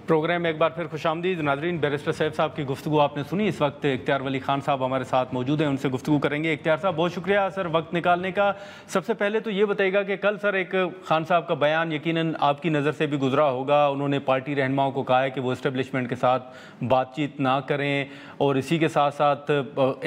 Programme में एक बार फिर खुशामदीद नाज़रीन। बैरिस्टर सैफ साहब की गुफ्तगू आपने सुनी। इस वक्त इख्तियार वली खान साहब हमारे साथ मौजूद हैं, उनसे गुफ्तगू करेंगे। इख्तियार साहब, बहुत शुक्रिया सर वक्त निकालने का। सबसे पहले तो ये बताइएगा कि कल सर एक खान साहब का बयान यकीनन आपकी नज़र से भी गुजरा होगा। उन्होंने पार्टी रहनुमाओं को कहा है कि वो इस्टेब्लिशमेंट के साथ बातचीत ना करें, और इसी के साथ साथ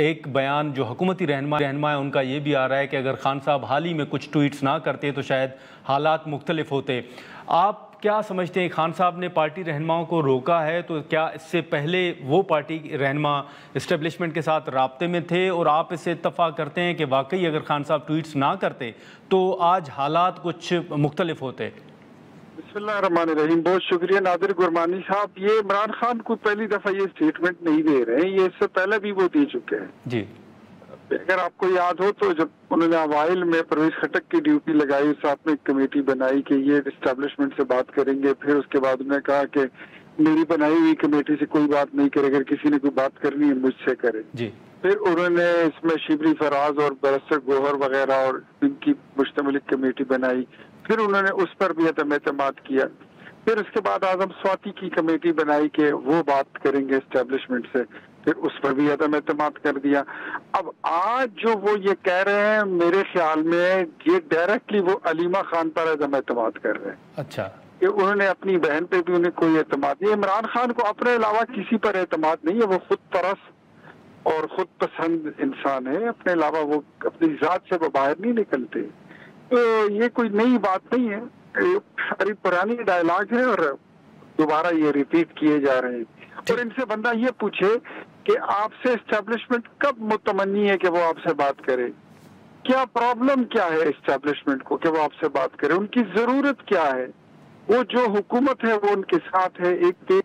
एक बयान जो हुकूमती रहनुमा है उनका ये भी आ रहा है कि अगर खान साहब हाल ही में कुछ ट्वीट्स ना करते तो शायद हालात मुख्तलिफ होते। आप क्या समझते हैं, खान साहब ने पार्टी रहनुमाओं को रोका है, तो क्या इससे पहले वो पार्टी रहनुमा इस्टेब्लिशमेंट के साथ राब्ते में थे, और आप इससे इत्तफाक करते हैं कि वाकई अगर खान साहब ट्वीट्स ना करते तो आज हालात कुछ मुख्तलिफ होते? बिस्मिल्लाहिर्रहमानिर्रहीम। बहुत शुक्रिया नादिर गुरमानी साहब। ये इमरान खान को पहली दफा ये स्टेटमेंट नहीं दे रहे हैं, ये इससे पहले भी वो दे चुके हैं जी। अगर आपको याद हो तो जब उन्होंने अवाइल में परवेज खटक की ड्यूटी लगाई, उस साथ में एक कमेटी बनाई कि ये एस्टेब्लिशमेंट से बात करेंगे। फिर उसके बाद उन्होंने कहा कि मेरी बनाई हुई कमेटी से कोई बात नहीं करे, अगर किसी ने कोई बात करनी है मुझसे करे जी। फिर उन्होंने इसमें शिबरी फराज और बैरिस्टर गोहर वगैरह और इनकी मुश्तमिल कमेटी बनाई, फिर उन्होंने उस पर भी एतमाद किया। फिर उसके बाद आजम स्वाति की कमेटी बनाई कि वो बात करेंगे एस्टेब्लिशमेंट से, फिर उस पर भी एतमाद कर दिया। अब आज जो वो ये कह रहे हैं, मेरे ख्याल में ये डायरेक्टली वो अलीमा खान पर एतमाद कर रहे हैं। अच्छा, कि उन्होंने अपनी बहन पे भी उन्हें कोई एतमाद नहीं। इमरान खान को अपने अलावा किसी पर एतमाद नहीं है, वो खुद परस्त और खुद पसंद इंसान है, अपने अलावा वो अपनी जात से वो बाहर नहीं निकलते। तो ये कोई नई बात नहीं है, अरे पुरानी डायलॉग है और दोबारा ये रिपीट किए जा रहे हैं। और इनसे बंदा ये पूछे कि आपसे एस्टेब्लिशमेंट कब मुतमन्नी है कि वो आपसे बात करे, क्या प्रॉब्लम क्या है एस्टेब्लिशमेंट को कि वो आपसे बात करे, उनकी जरूरत क्या है। वो जो हुकूमत है वो उनके साथ है एक,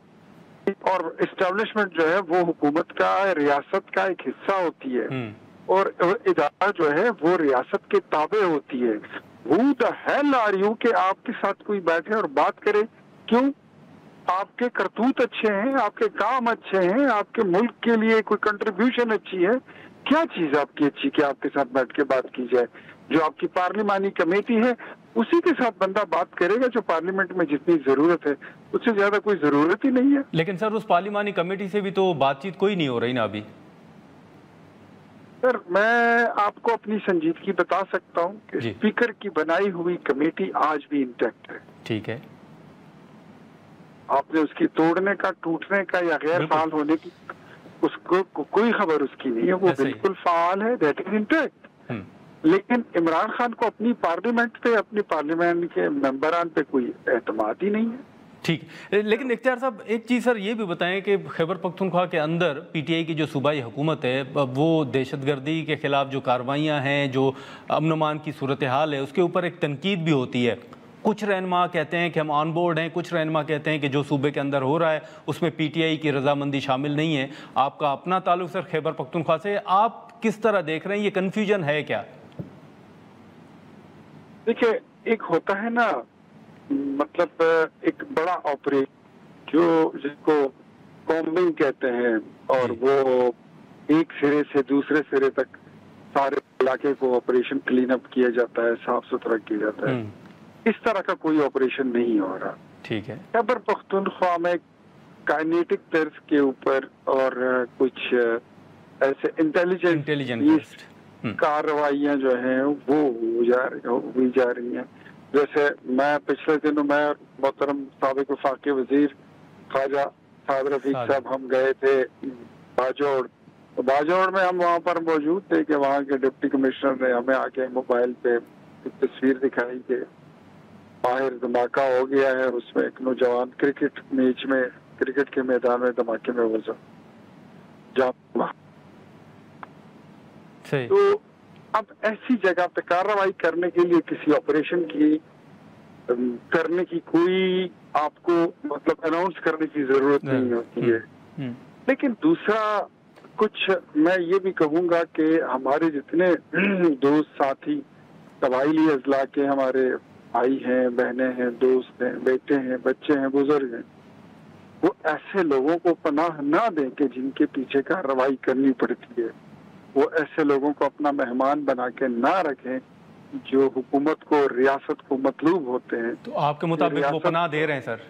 और एस्टेब्लिशमेंट जो है वो हुकूमत का, रियासत का एक हिस्सा होती है, और इदारा जो है वो रियासत के ताबे होती है। Who the hell are you कि आपके साथ कोई बैठे और बात करे? क्यों? आपके करतूत अच्छे हैं, आपके काम अच्छे हैं, आपके मुल्क के लिए कोई कंट्रीब्यूशन अच्छी है, क्या चीज आपकी अच्छी कि आपके साथ बैठ के बात की जाए? जो आपकी पार्लिमानी कमेटी है उसी के साथ बंदा बात करेगा जो पार्लियामेंट में जितनी जरूरत है, उससे ज्यादा कोई जरूरत ही नहीं है। लेकिन सर उस पार्लिमानी कमेटी से भी तो बातचीत कोई नहीं हो रही ना अभी। सर मैं आपको अपनी संजीदगी बता सकता हूँ कि स्पीकर की बनाई हुई कमेटी आज भी इंटैक्ट है। ठीक है, आपने उसकी तोड़ने का, टूटने का या गैर फाल होने की उसको कोई खबर उसकी नहीं है, वो बिल्कुल फाल है, दैट इज इंटैक्ट। लेकिन इमरान खान को अपनी पार्लियामेंट पे, अपनी पार्लियामेंट के मेंबरान पे कोई एतमाद ही नहीं है। ठीक, लेकिन इख्तियार साहब एक चीज़ सर ये भी बताएं कि खैबर पख्तूनख्वा के अंदर पीटीआई की जो सूबाई हुकूमत है वो दहशतगर्दी के ख़िलाफ़ जो कार्रवाइयाँ हैं, जो अमन अमान की सूरत हाल है, उसके ऊपर एक तनकीद भी होती है। कुछ रहनुमा कहते हैं कि हम ऑन बोर्ड हैं, कुछ रहनुमा कहते हैं कि जो सूबे के अंदर हो रहा है उसमें पीटीआई की रजामंदी शामिल नहीं है। आपका अपना ताल्लुक सर खैबर पख्तूनख्वा से, आप किस तरह देख रहे हैं, ये कन्फ्यूजन है क्या? देखिए, एक होता है ना, मतलब एक बड़ा ऑपरेशन जिसको कॉम्बिंग कहते हैं, और वो एक सिरे से दूसरे सिरे तक सारे इलाके को ऑपरेशन क्लीन अप किया जाता है, साफ सुथरा किया जाता है। इस तरह का कोई ऑपरेशन नहीं हो रहा। ठीक है, खैबर पख्तूनख्वा में काइनेटिक तर्ज के ऊपर और कुछ ऐसे इंटेलिजेंट कार्रवाइयां जो हैं वो हुई जा रही हैं। जैसे मैं पिछले दिनों मैं मोहतरम साबिक वफाकी वजीर ख्वाजा साद रफीक साहब हम गए थे बाजौड़ में हम वहाँ पर मौजूद थे कि वहाँ के डिप्टी कमिश्नर ने हमें आके मोबाइल पे एक तस्वीर दिखाई कि बाहर धमाका हो गया है, उसमें एक नौजवान क्रिकेट के मैदान में धमाके में वो तो अब ऐसी जगह पे कार्रवाई करने के लिए किसी ऑपरेशन की करने की कोई आपको मतलब अनाउंस करने की जरूरत नहीं होती है। लेकिन दूसरा कुछ मैं ये भी कहूँगा कि हमारे जितने दोस्त साथी कबाइली अजला के हमारे भाई हैं, बहनें हैं, दोस्त हैं, बेटे हैं, बच्चे हैं, बुजुर्ग हैं, वो ऐसे लोगों को पनाह ना दें कि जिनके पीछे कार्रवाई करनी पड़ती है। वो ऐसे लोगों को अपना मेहमान बना के ना रखें जो हुकूमत को, रियासत को मतलूब होते हैं। तो आपके मुताबिक वो पनाह दे रहे हैं सर?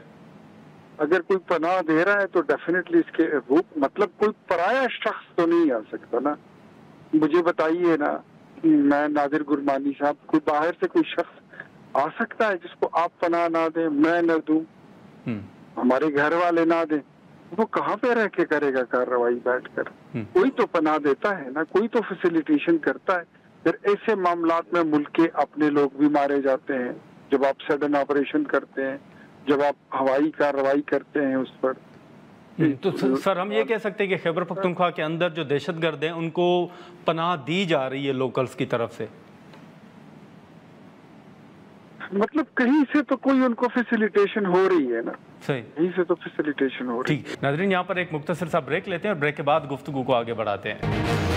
اگر کوئی پناہ دے رہا ہے تو ڈیفینیٹلی اس کے وہ مطلب کوئی پرایا شخص تو نہیں آ سکتا نا. مجھے بتائیے نا، میں نادر گرمانی صاحب، کوئی باہر سے کوئی شخص آ سکتا ہے جس کو آپ پناہ نہ دیں، میں نہ دوں، ہمارے گھر والے نہ دیں؟ وہ کہاں پہ رہ کے کرے گا کارروائی بیٹھ کر؟ کوئی تو پناہ دیتا ہے نا، کوئی تو فیسیلیٹیشن کرتا ہے. پھر ایسے معاملات میں ملک کے اپنے لوگ بھی مارے جاتے ہیں جب آپ سڈن آپریشن کرتے ہیں، جب آپ ہوائی کارروائی کرتے ہیں اس پر. تو سر ہم یہ کہہ سکتے ہیں کہ خیبر پختونخوا کے اندر جو دہشت گرد ہیں ان کو پناہ دی جا رہی ہے لوکلز کی طرف سے؟ مطلب کہیں سے تو کوئی ان کو فیسیلیٹیشن ہو رہی ہے نا. صحیح، کہیں سے تو فیسیلیٹیشن ہو رہی ہے. ٹھیک ناظرین، یہاں پر ایک مختصر سا بریک لیتے ہیں اور بریک کے بعد گفتگو کو آگے بڑھاتے ہیں.